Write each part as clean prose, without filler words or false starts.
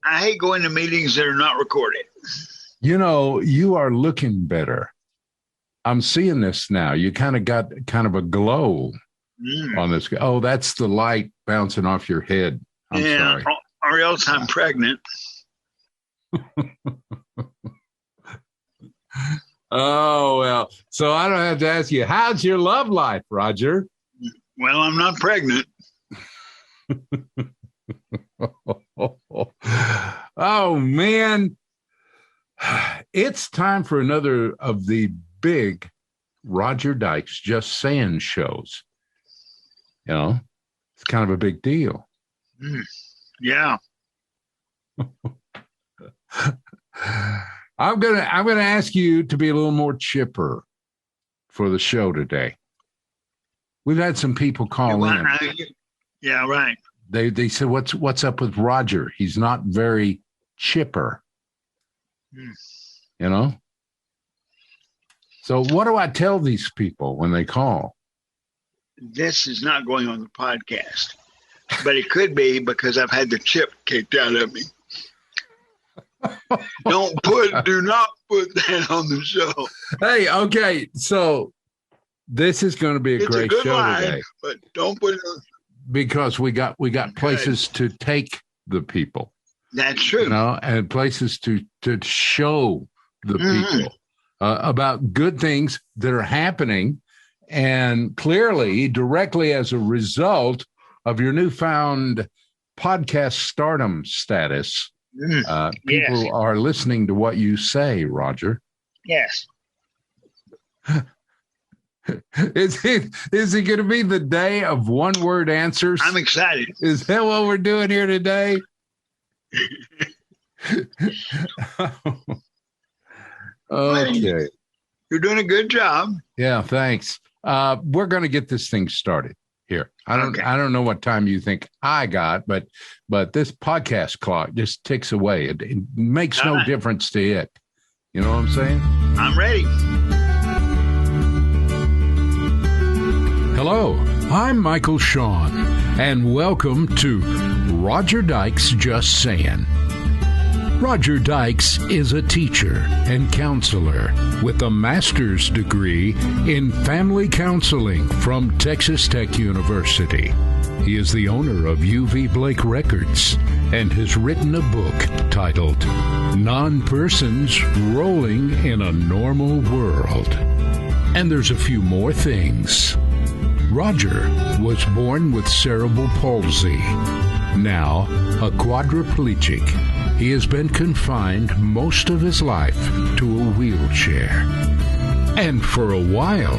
I hate going to meetings that are not recorded. You are looking better. I'm seeing this now. You kind of got kind of a glow on this. Oh, that's the light bouncing off your head. I'm sorry. Or else I'm pregnant. Oh, well, so I don't have to ask you, how's your love life, Roger? Well, I'm not pregnant. Oh, man. It's time for another of the big Roger Dykes Just Sayin shows. It's kind of a big deal. Yeah. I'm gonna ask you to be a little more chipper for the show today. We've had some people call in. Yeah, right. They said, what's up with Roger? He's not very chipper. So what do I tell these people when they call? This is not going on the podcast, but it could be because I've had the chip kicked out of me. Do not put that on the show. Hey, okay, so this is going to be a great show line, today. But don't put it on. Because we got places to take the people. That's true. And places to show the people about good things that are happening, and clearly, directly as a result of your newfound podcast stardom status. People are listening to what you say, Roger. Yes. Is it going to be the day of one-word answers? I'm excited. Is that what we're doing here today? Okay. You're doing a good job. Yeah, thanks. We're going to get this thing started here. I don't know what time you think I got, but this podcast clock just ticks away. It makes no difference to it. You know what I'm saying? I'm ready. Hello, I'm Michael Shawn, and welcome to Roger Dykes Just Sayin. Roger Dykes is a teacher and counselor with a master's degree in family counseling from Texas Tech University. He is the owner of UV Blake Records and has written a book titled Non-Persons Rolling in a Normal World. And there's a few more things. Roger was born with cerebral palsy. Now a quadriplegic, he has been confined most of his life to a wheelchair. And for a while,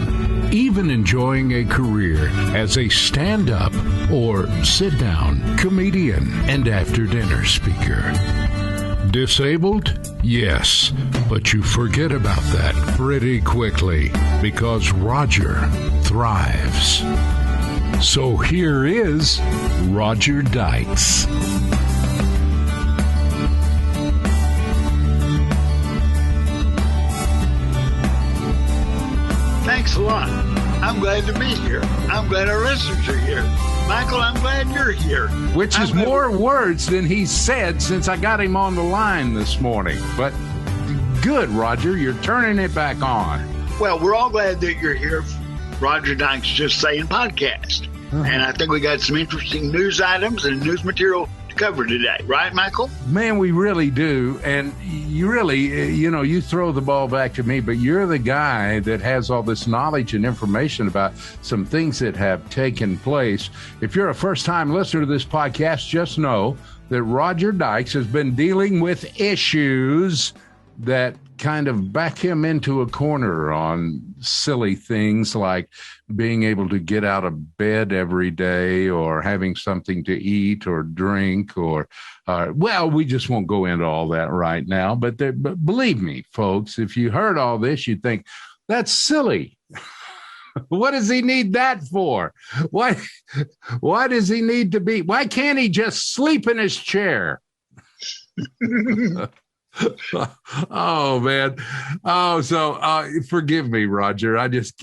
even enjoying a career as a stand-up or sit-down comedian and after-dinner speaker. Disabled? Yes, but you forget about that pretty quickly because Roger thrives. So here is Roger Dykes. Thanks a lot. I'm glad to be here. I'm glad our listeners are here. Michael, I'm glad you're here. Which is more words than he said since I got him on the line this morning. But good, Roger, you're turning it back on. Well, we're all glad that you're here. Roger Dykes Just Sayin podcast. And I think we got some interesting news items and news material to cover today. Right, Michael? Man, we really do. And you really, you throw the ball back to me, but you're the guy that has all this knowledge and information about some things that have taken place. If you're a first-time listener to this podcast, just know that Roger Dykes has been dealing with issues that kind of back him into a corner on silly things like being able to get out of bed every day or having something to eat or drink or, well, we just won't go into all that right now. But believe me, folks, if you heard all this, you'd think, that's silly. What does he need that for? Why does he need to be? Why can't he just sleep in his chair? Oh man. Oh, so forgive me, Roger. I just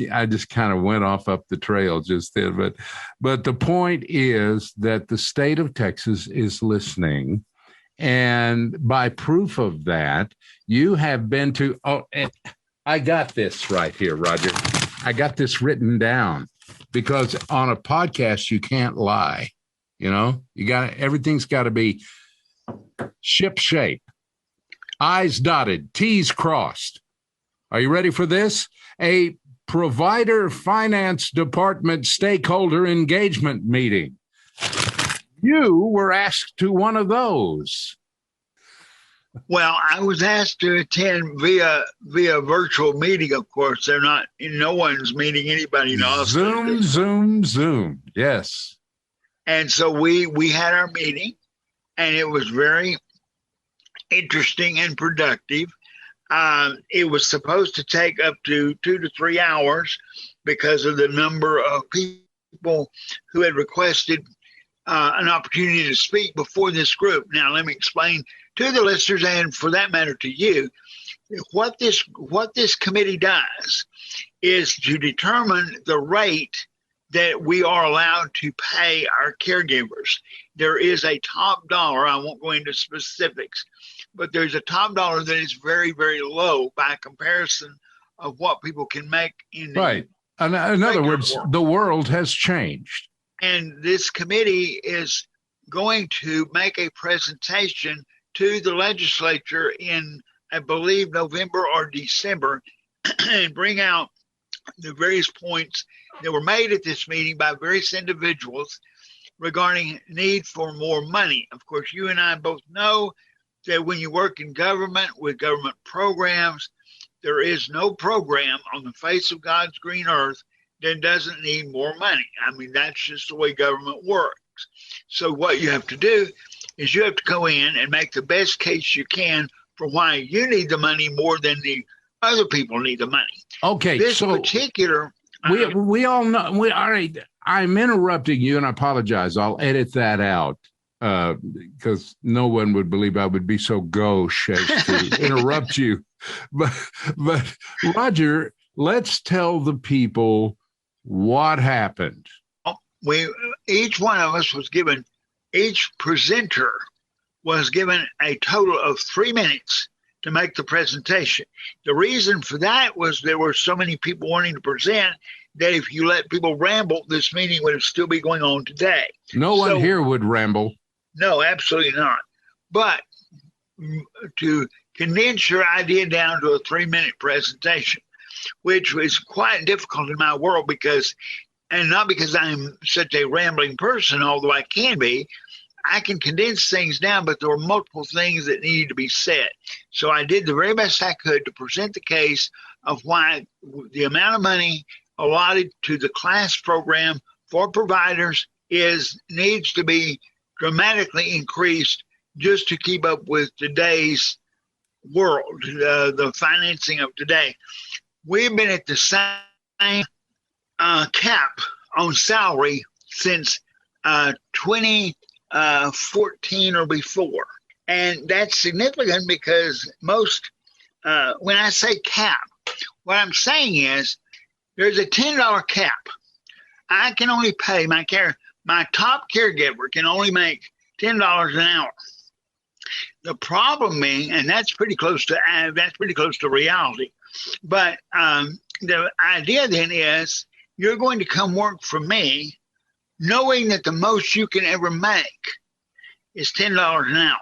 kind of went off up the trail just then. But the point is that the state of Texas is listening, And by proof of that, you have been to, I got this right here, Roger. I got this written down because on a podcast, you can't lie. Everything's got to be ship shape, I's dotted, T's crossed. Are you ready for this? A provider finance department stakeholder engagement meeting. You were asked to one of those. Well, I was asked to attend via virtual meeting. Of course, no one's meeting anybody in Austin. Zoom. Yes. And so we had our meeting, and it was very interesting and productive. It was supposed to take up to 2 to 3 hours because of the number of people who had requested an opportunity to speak before this group. Now, let me explain to the listeners, and for that matter to you, what this committee does is to determine the rate that we are allowed to pay our caregivers. There is a top dollar. I won't go into specifics, but there's a top dollar that is very, very low by comparison of what people can make in the right. In other words, world. The world has changed. And this committee is going to make a presentation to the legislature in, I believe, November or December, and bring out the various points that were made at this meeting by various individuals regarding need for more money. Of course, you and I both know that when you work in government with government programs, there is no program on the face of God's green earth that doesn't need more money. I mean, that's just the way government works. So what you have to do is you have to go in and make the best case you can for why you need the money more than the other people need the money. Okay, this so particular we all know. I'm interrupting you, and I apologize. I'll edit that out because no one would believe I would be so gauche as to interrupt you. But Roger, let's tell the people what happened. Each one of us was given, each presenter was given a total of 3 minutes to make the presentation. The reason for that was there were so many people wanting to present that if you let people ramble, this meeting would still be going on today. No one here would ramble. No, absolutely not. But to condense your idea down to a 3-minute presentation, which was quite difficult in my world and not because I'm such a rambling person, although I can be, I can condense things down, but there were multiple things that needed to be said. So I did the very best I could to present the case of why the amount of money allotted to the class program for providers needs to be dramatically increased just to keep up with today's world, the financing of today. We've been at the same cap on salary since 2014 or before. And that's significant because when I say cap, what I'm saying is there's a $10 cap. I can only pay my top caregiver can only make $10 an hour. The problem being, and that's pretty close to reality. But the idea then is you're going to come work for me knowing that the most you can ever make is $10 an hour,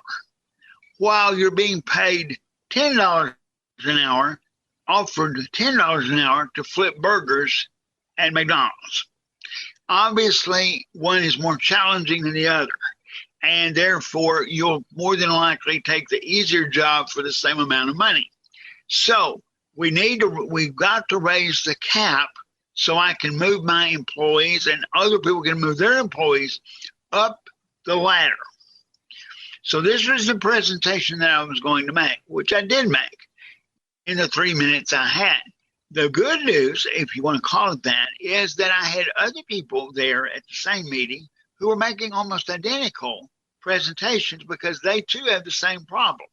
while you're being paid $10 an hour, offered $10 an hour to flip burgers at McDonald's. Obviously, one is more challenging than the other, and therefore you'll more than likely take the easier job for the same amount of money. So we've got to raise the cap so I can move my employees and other people can move their employees up the ladder. So this was the presentation that I was going to make, which I did make in the 3 minutes I had. The good news, if you want to call it that, is that I had other people there at the same meeting who were making almost identical presentations because they too have the same problem.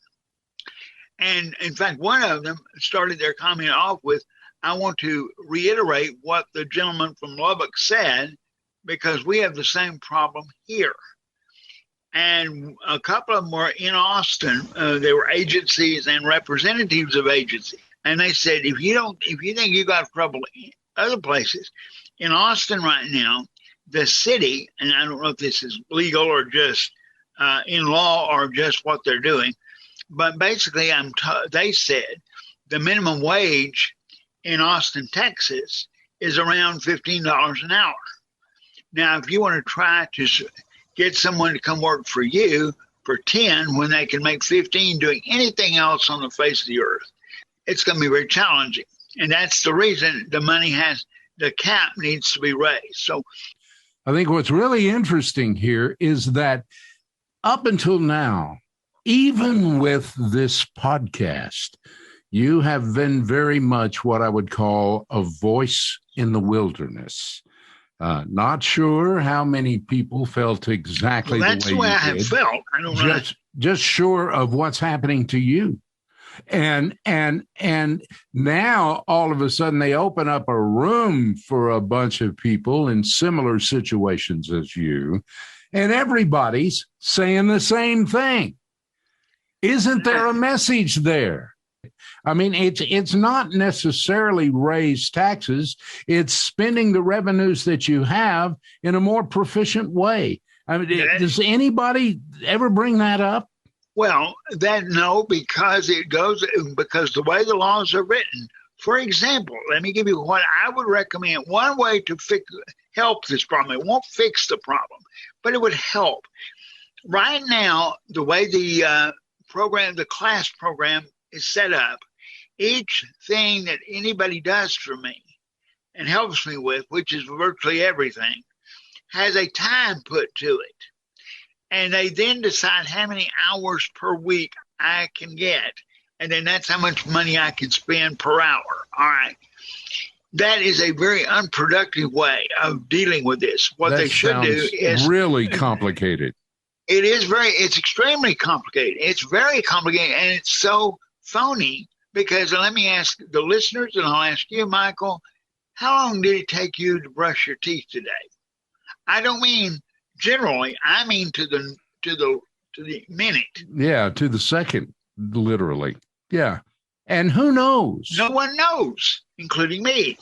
And in fact, one of them started their comment off with, I want to reiterate what the gentleman from Lubbock said because we have the same problem here. and a couple of them were in Austin. They were agencies and representatives of agencies. And they said, if you think you got trouble in other places, in Austin right now, the city, and I don't know if this is legal or just in law or just what they're doing, but basically they said the minimum wage in Austin, Texas is around $15 an hour. Now, if you want to try to get someone to come work for you for 10 when they can make 15 doing anything else on the face of the earth, it's going to be very challenging. And that's the reason the cap needs to be raised. So I think what's really interesting here is that up until now, even with this podcast, you have been very much what I would call a voice in the wilderness. Not sure how many people felt exactly that's the way I you have did. felt. I don't know. Just sure of what's happening to you. And now all of a sudden they open up a room for a bunch of people in similar situations as you, and everybody's saying the same thing. Isn't there a message there? I mean, it's not necessarily raise taxes. It's spending the revenues that you have in a more proficient way. I mean, does anybody ever bring that up? Well, no, because because the way the laws are written. For example, let me give you what I would recommend. One way to help this problem. It won't fix the problem, but it would help. Right now, the way the class program is set up, each thing that anybody does for me and helps me with, which is virtually everything, has a time put to it. And they then decide how many hours per week I can get. And then that's how much money I can spend per hour. All right. That is a very unproductive way of dealing with this. What they should do is really complicated. It's extremely complicated. It's very complicated, and it's so phony because let me ask the listeners, and I'll ask you, Michael, how long did it take you to brush your teeth today? I don't mean generally, I mean to the minute. Yeah, to the second, literally. Yeah. And who knows? No one knows, including me,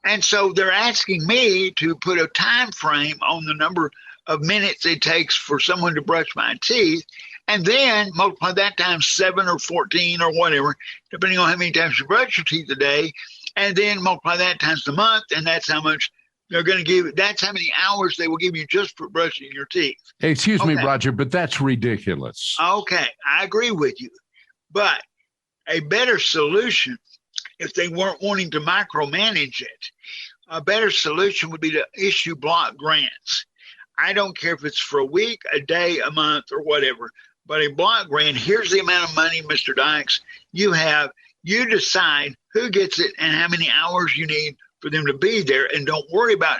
And so they're asking me to put a time frame on the number of minutes it takes for someone to brush my teeth, and then multiply that times 7 or 14 or whatever, depending on how many times you brush your teeth a day, and then multiply that times the month, and that's how much they're going to give. That's how many hours they will give you just for brushing your teeth. Excuse me, Roger, but that's ridiculous. Okay, I agree with you. But a better solution, if they weren't wanting to micromanage it, a better solution would be to issue block grants. I don't care if it's for a week, a day, a month, or whatever, but a block grant, here's the amount of money, Mr. Dykes, you decide who gets it and how many hours you need for them to be there, and don't worry about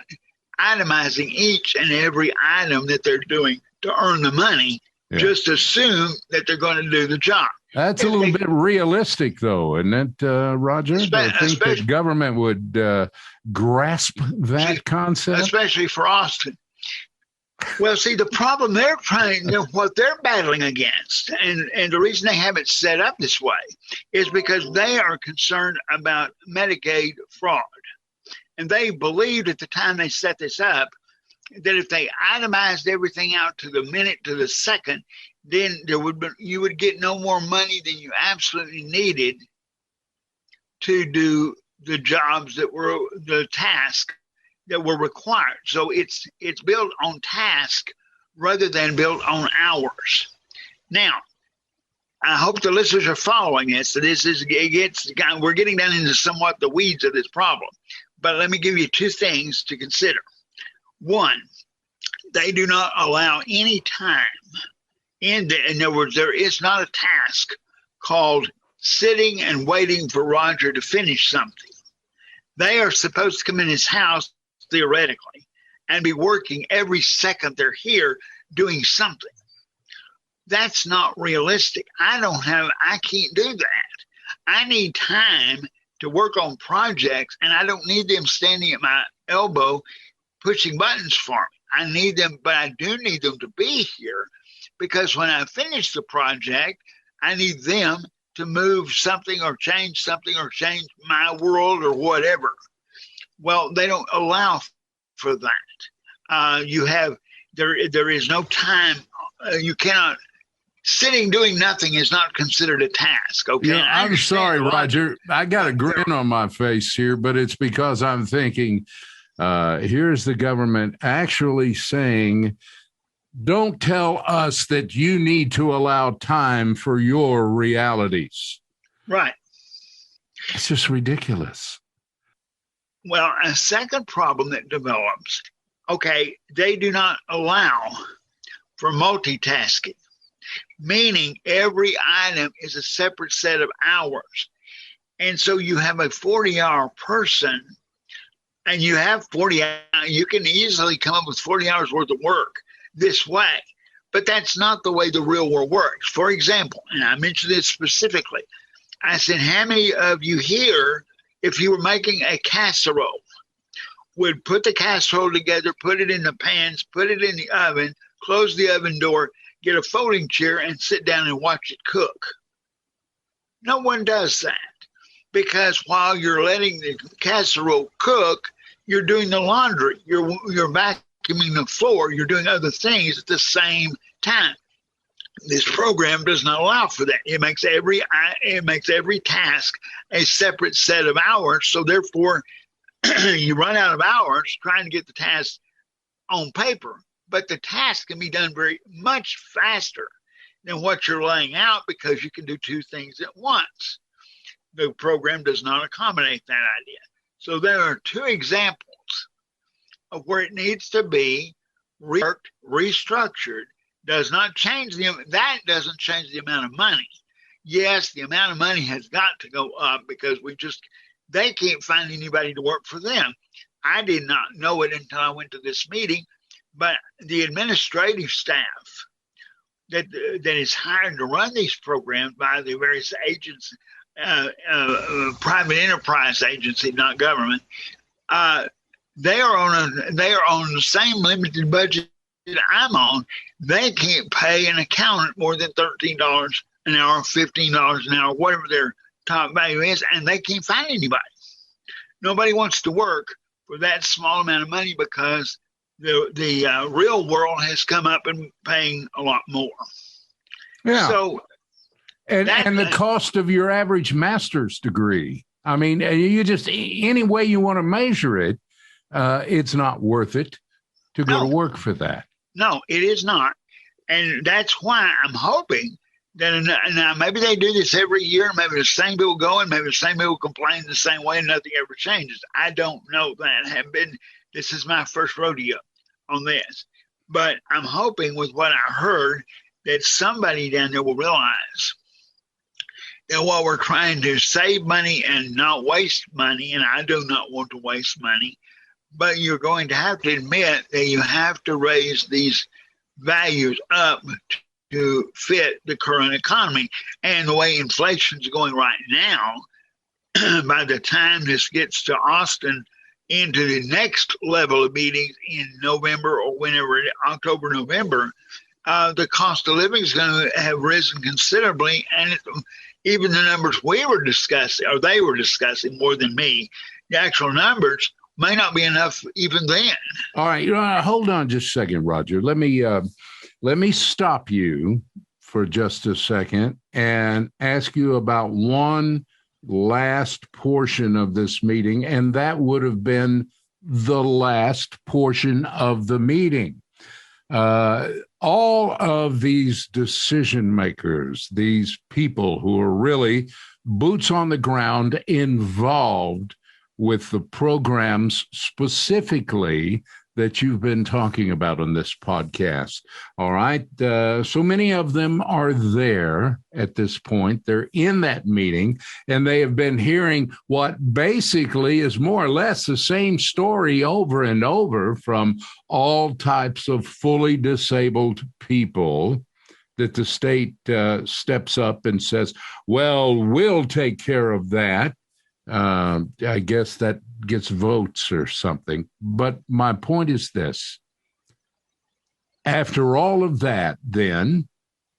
itemizing each and every item that they're doing to earn the money. Yeah. Just assume that they're going to do the job. That's a little bit realistic, though, isn't it, Roger? I think that government would grasp that concept. Especially for Austin. Well, see, the problem what they're battling against, and the reason they have it set up this way, is because they are concerned about Medicaid fraud. And they believed at the time they set this up that if they itemized everything out to the minute, to the second, then you would get no more money than you absolutely needed to do the jobs that were the task that were required. So it's built on task rather than built on hours. Now, I hope the listeners are following this. So we're getting down into somewhat the weeds of this problem. But let me give you two things to consider. One, they do not allow any time. In other words, there is not a task called sitting and waiting for Roger to finish something. They are supposed to come in his house, theoretically, and be working every second they're here doing something. That's not realistic. I can't do that. I need time to work on projects, and I don't need them standing at my elbow pushing buttons for me. I need them, but I do need them to be here because when I finish the project, I need them to move something or change my world or whatever. Well, they don't allow for that. There is no time. You cannot. Sitting doing nothing is not considered a task. Okay. Yeah, I'm sorry, Roger. I got a grin on my face here, but it's because I'm thinking, here's the government actually saying, don't tell us that you need to allow time for your realities. Right. It's just ridiculous. Well, a second problem that develops, okay, they do not allow for multitasking, meaning every item is a separate set of hours. And so you have a 40-hour person and you have 40 hours, you can easily come up with 40 hours worth of work this way. But that's not the way the real world works. For example, and I mentioned this specifically, I said, how many of you here, if you were making a casserole, would put the casserole together, put it in the pans, put it in the oven, close the oven door, get a folding chair, and sit down and watch it cook? No one does that, because while you're letting the casserole cook, you're doing the laundry, you're vacuuming the floor, you're doing other things at the same time. This program does not allow for that. It makes every task a separate set of hours. So therefore, you run out of hours trying to get the task on paper. But the task can be done very much faster than what you're laying out because you can do two things at once. The program does not accommodate that idea. So there are two examples of where it needs to be reworked, restructured. Doesn't change the amount of money. Yes, the amount of money has got to go up because they can't find anybody to work for them. I did not know it until I went to this meeting, but the administrative staff that is hired to run these programs by the various agents, private enterprise agency, not government, they are on the same limited budget that I'm on. They can't pay an accountant more than $13 an hour, $15 an hour, whatever their top value is, and they can't find anybody. Nobody wants to work for that small amount of money because the real world has come up and paying a lot more. Yeah. So, and the cost of your average master's degree. I mean, you just any way you want to measure it, it's not worth it to go to work for that. No, it is not. And that's why I'm hoping that now maybe they do this every year. Maybe the same people go and maybe the same people complain the same way and nothing ever changes. I don't know that. This is my first rodeo on this. But I'm hoping with what I heard that somebody down there will realize that while we're trying to save money and not waste money, and I do not want to waste money, but you're going to have to admit that you have to raise these values up to fit the current economy. And the way inflation's going right now, by the time this gets to Austin into the next level of meetings in November or whenever, October, November, the cost of living is going to have risen considerably. And even the numbers we were discussing, or they were discussing more than me, the actual numbers may not be enough even then. All right, hold on just a second, Roger. Let me stop you for just a second and ask you about one last portion of this meeting, and that would have been the last portion of the meeting. All of these decision makers, these people who are really boots on the ground involved with the programs specifically that you've been talking about on this podcast. All right. So many of them are there at this point. They're in that meeting, and they have been hearing what basically is more or less the same story over and over from all types of fully disabled people, that the state steps up and says, well, we'll take care of that. I guess that gets votes or something. But my point is this. After all of that, then,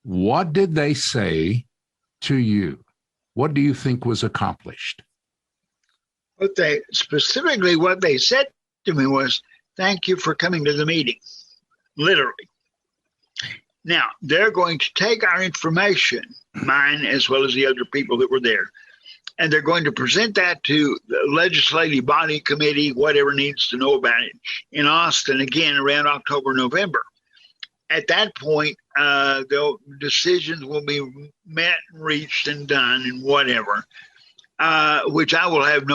what did they say to you? What do you think was accomplished? What they said to me was, "Thank you for coming to the meeting," literally. Now, they're going to take our information, mine as well as the other people that were there, and they're going to present that to the legislative body committee, whatever needs to know about it, in Austin, again, around October, November. At that point, the decisions will be met, reached, and done, and whatever, which I will have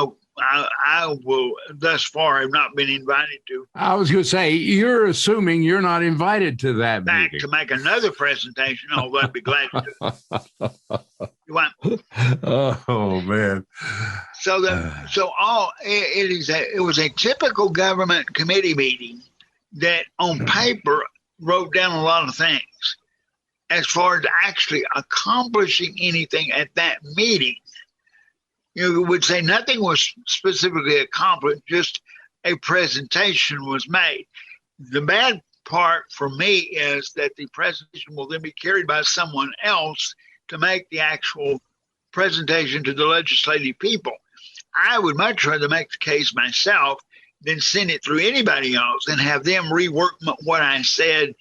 I will, thus far, have not been invited to. I was going to say, you're assuming you're not invited to that meeting. To make another presentation, although I'd be glad to do it. You want? Oh, man. It was a typical government committee meeting that on paper wrote down a lot of things. As far as actually accomplishing anything at that meeting, you would say nothing was specifically accomplished, just a presentation was made. The bad part for me is that the presentation will then be carried by someone else to make the actual presentation to the legislative people. I would much rather make the case myself than send it through anybody else and have them rework what I said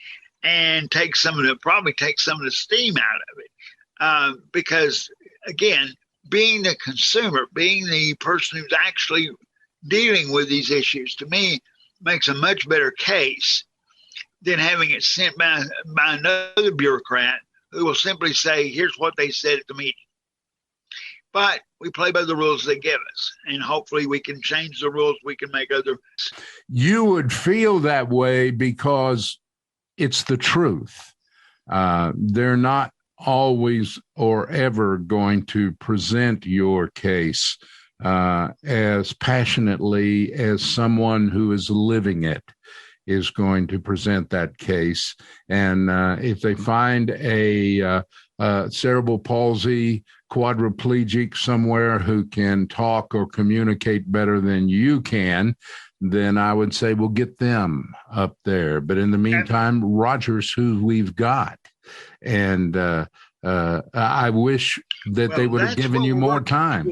and probably take some of the steam out of it. Because, again, being the consumer, being the person who's actually dealing with these issues, to me, makes a much better case than having it sent by another bureaucrat who will simply say, "Here's what they said at the meeting." But we play by the rules they give us, and hopefully we can change the rules. We can make other. You would feel that way because it's the truth. They're not always or ever going to present your case as passionately as someone who is living it is going to present that case. And if they find a cerebral palsy quadriplegic somewhere who can talk or communicate better than you can, then I would say we'll get them up there. But in the meantime, Roger's who we've got. And I wish that they would have given you more time.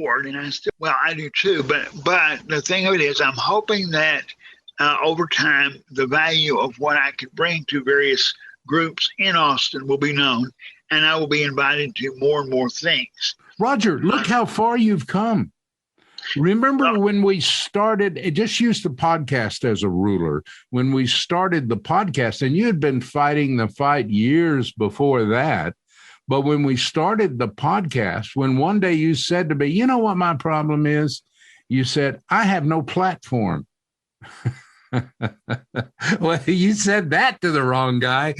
I do too. But the thing of it is, I'm hoping that over time, the value of what I could bring to various groups in Austin will be known, and I will be invited to more and more things. Roger, look how far you've come. Remember when we started, just use the podcast as a ruler. When we started the podcast, and you had been fighting the fight years before that, but when we started the podcast, when one day you said to me, "You know what my problem is?" You said, "I have no platform." Well, you said that to the wrong guy.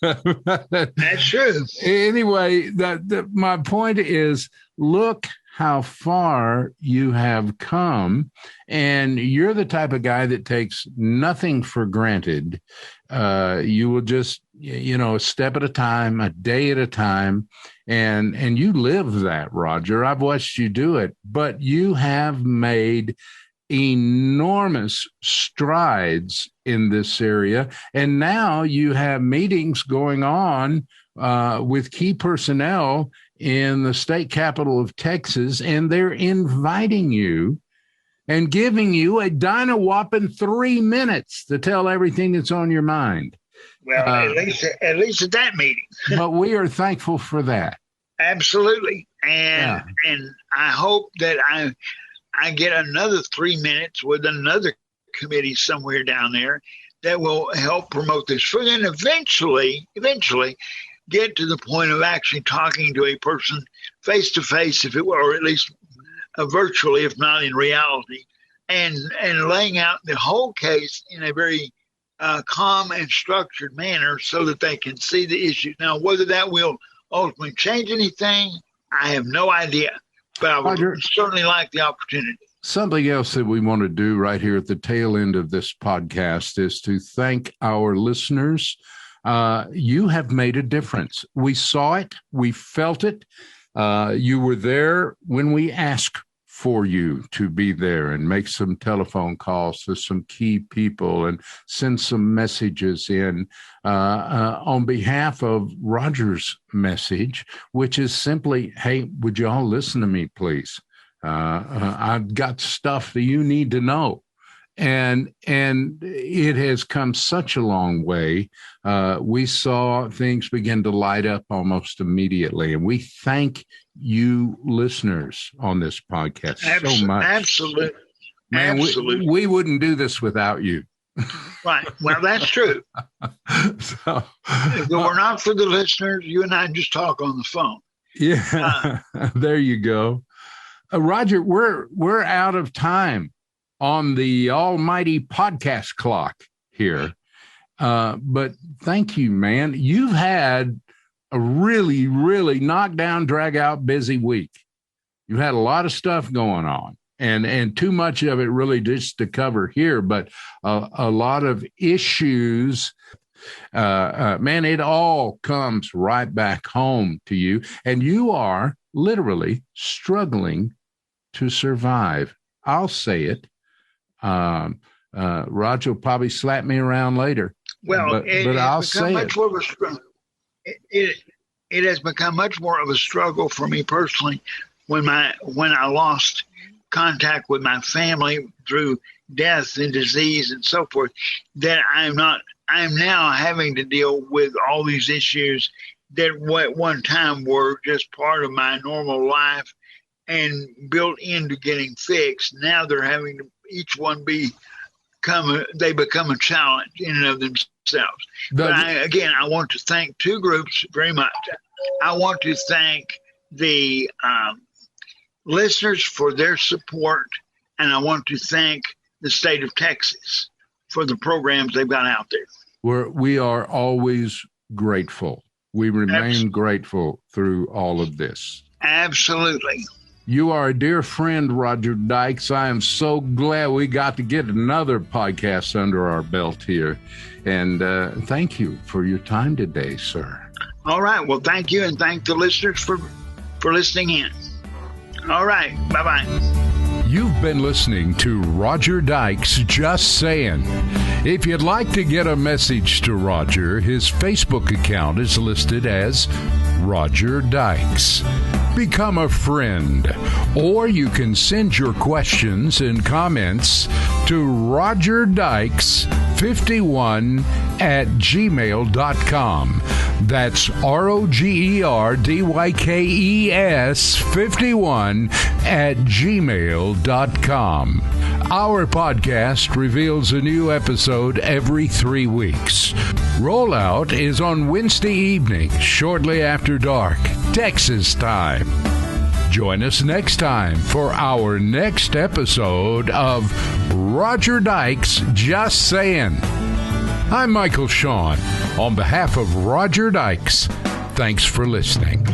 That's true. Anyway, my point is, look how far you have come, and you're the type of guy that takes nothing for granted. You will just, a step at a time, a day at a time, and you live that, Roger. I've watched you do it, but you have made enormous strides in this area, and now you have meetings going on with key personnel in the state capital of Texas, and they're inviting you and giving you a whopping 3 minutes to tell everything that's on your mind. Well, at least at that meeting. But we are thankful for that. Absolutely. And I hope that I get another 3 minutes with another committee somewhere down there that will help promote this. For then eventually get to the point of actually talking to a person face to face, if it were, or at least virtually, if not in reality, and laying out the whole case in a very calm and structured manner so that they can see the issue. Now, whether that will ultimately change anything, I have no idea, but I would certainly like the opportunity. Something else that we want to do right here at the tail end of this podcast is to thank our listeners. You have made a difference. We saw it. We felt it. You were there when we asked for you to be there and make some telephone calls to some key people and send some messages in on behalf of Roger's message, which is simply, hey, would you all listen to me, please? I've got stuff that you need to know. And it has come such a long way. We saw things begin to light up almost immediately. And we thank you listeners on this podcast so much. Absolutely. Man, absolutely. We wouldn't do this without you. Right. Well, that's true. So, if it were not for the listeners, you and I just talk on the phone. Yeah, there you go. Roger, we're out of time on the almighty podcast clock here. But thank you, man. You've had a really, really knockdown, drag out, busy week. You've had a lot of stuff going on and too much of it really just to cover here, but a lot of issues. Man, it all comes right back home to you, and you are literally struggling to survive. I'll say it. Roger will probably slap me around later. Well, but I'll say it. It has become much more of a struggle for me personally when I lost contact with my family through death and disease and so forth. That I'm now having to deal with all these issues that at one time were just part of my normal life and built into getting fixed. Now they're having to each one become a challenge in and of themselves. But I want to thank two groups very much. I want to thank the listeners for their support, and I want to thank the state of Texas for the programs they've got out there. We are always grateful. We remain grateful through all of this. Absolutely. You are a dear friend, Roger Dykes. I am so glad we got to get another podcast under our belt here. And thank you for your time today, sir. All right. Well, thank you, and thank the listeners for listening in. All right. Bye-bye. You've been listening to Roger Dykes Just Sayin. If you'd like to get a message to Roger, his Facebook account is listed as Roger Dykes. Become a friend, or you can send your questions and comments to rogerdykes51@gmail.com. That's ROGERDYKES51@gmail.com. Our podcast reveals a new episode every 3 weeks. Rollout is on Wednesday evening, shortly after dark, Texas time. Join us next time for our next episode of Roger Dykes Just Sayin. I'm Michael Shawn. On behalf of Roger Dykes, thanks for listening.